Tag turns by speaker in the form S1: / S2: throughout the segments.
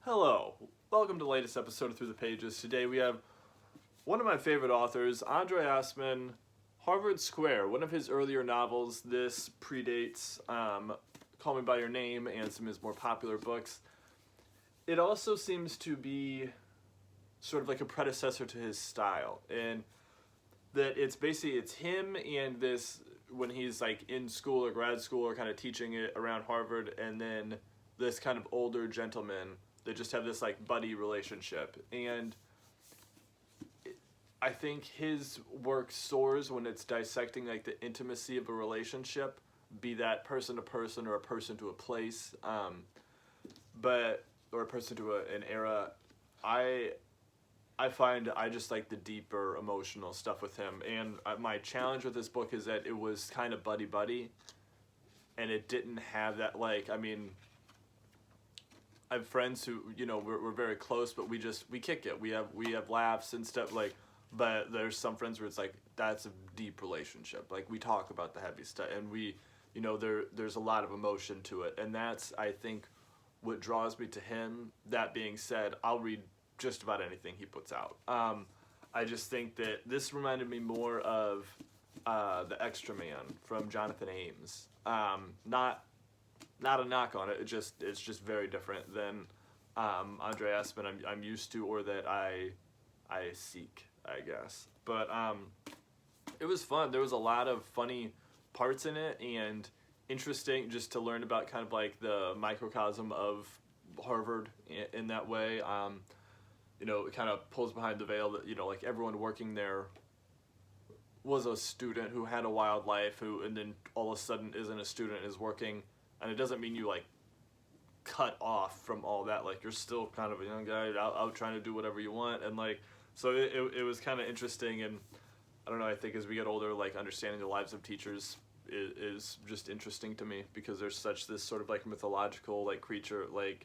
S1: Hello, welcome to the latest episode of Through the Pages. Today we have one of my favorite authors, Andre Acimen, Harvard Square, one of his earlier novels. This predates Call Me By Your Name and some of his more popular books. It also seems to be sort of like a predecessor to his style, and that it's him and this, when he's like in school or grad school or kind of teaching it around Harvard, and then this kind of older gentleman. They just have this like buddy relationship, and I think his work soars when it's dissecting like the intimacy of a relationship, be that person to person or a person to a place, or a person to an era. I find I just like the deeper emotional stuff with him, and my challenge with this book is that it was kind of buddy, and it didn't have that I have friends who, we're very close, but we kick it. We have laughs and stuff, but there's some friends where it's like, that's a deep relationship. Like, we talk about the heavy stuff, and there's a lot of emotion to it. And that's, I think, what draws me to him. That being said, I'll read just about anything he puts out. I just think that this reminded me more of The Extra Man from Jonathan Ames. Not a knock on it. It's just very different than Andre Acimen I'm used to, or that I seek, I guess. But it was fun. There was a lot of funny parts in it, and interesting just to learn about kind of like the microcosm of Harvard in that way. It kind of pulls behind the veil that like everyone working there was a student who had a wild life, and then all of a sudden isn't a student, is working. And it doesn't mean you like cut off from all that. Like, you're still kind of a young guy out trying to do whatever you want. And like, so it was kind of interesting. And I don't know, I think as we get older, like understanding the lives of teachers is just interesting to me, because there's such this sort of like mythological like creature, like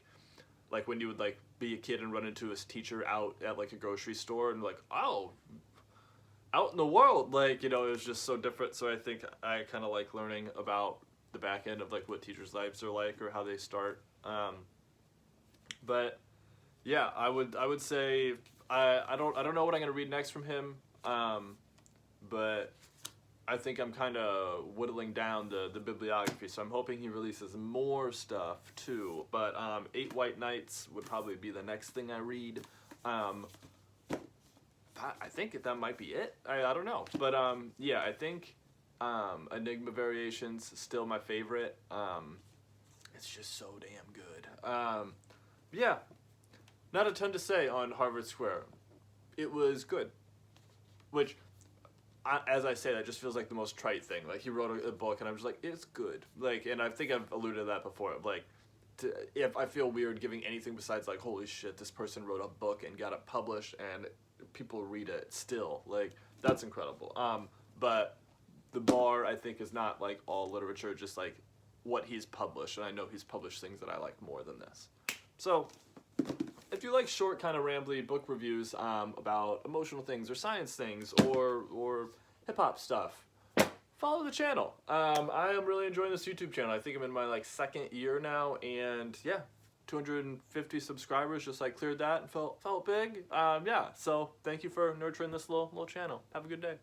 S1: when you would like be a kid and run into a teacher out at like a grocery store and like, oh, out in the world, like, it was just so different. So I think I kind of like learning about the back end of like what teachers' lives are like, or how they start. But yeah, I would say I don't know what I'm gonna read next from him. But I think I'm kind of whittling down the bibliography, so I'm hoping he releases more stuff too. But 8 White Nights would probably be the next thing I read. I think that might be it. I don't know, but yeah, I think Enigma Variations still my favorite. It's just so damn good. Yeah, not a ton to say on Harvard Square. It was good, which, as I say, that just feels like the most trite thing. Like, he wrote a book, and I'm just like, it's good. Like, and I think I've alluded to that before. Like, if I feel weird giving anything besides like, holy shit, this person wrote a book and got it published, and people read it still. Like, that's incredible. But the bar, I think, is not like all literature, just like what he's published, and I know he's published things that I like more than this. So if you like short, kind of rambly book reviews about emotional things or science things or hip-hop stuff, follow the channel. I am really enjoying this YouTube channel. I think I'm in my like second year now, and yeah, 250 subscribers, just like cleared that and felt big. Yeah, so thank you for nurturing this little channel. Have a good day.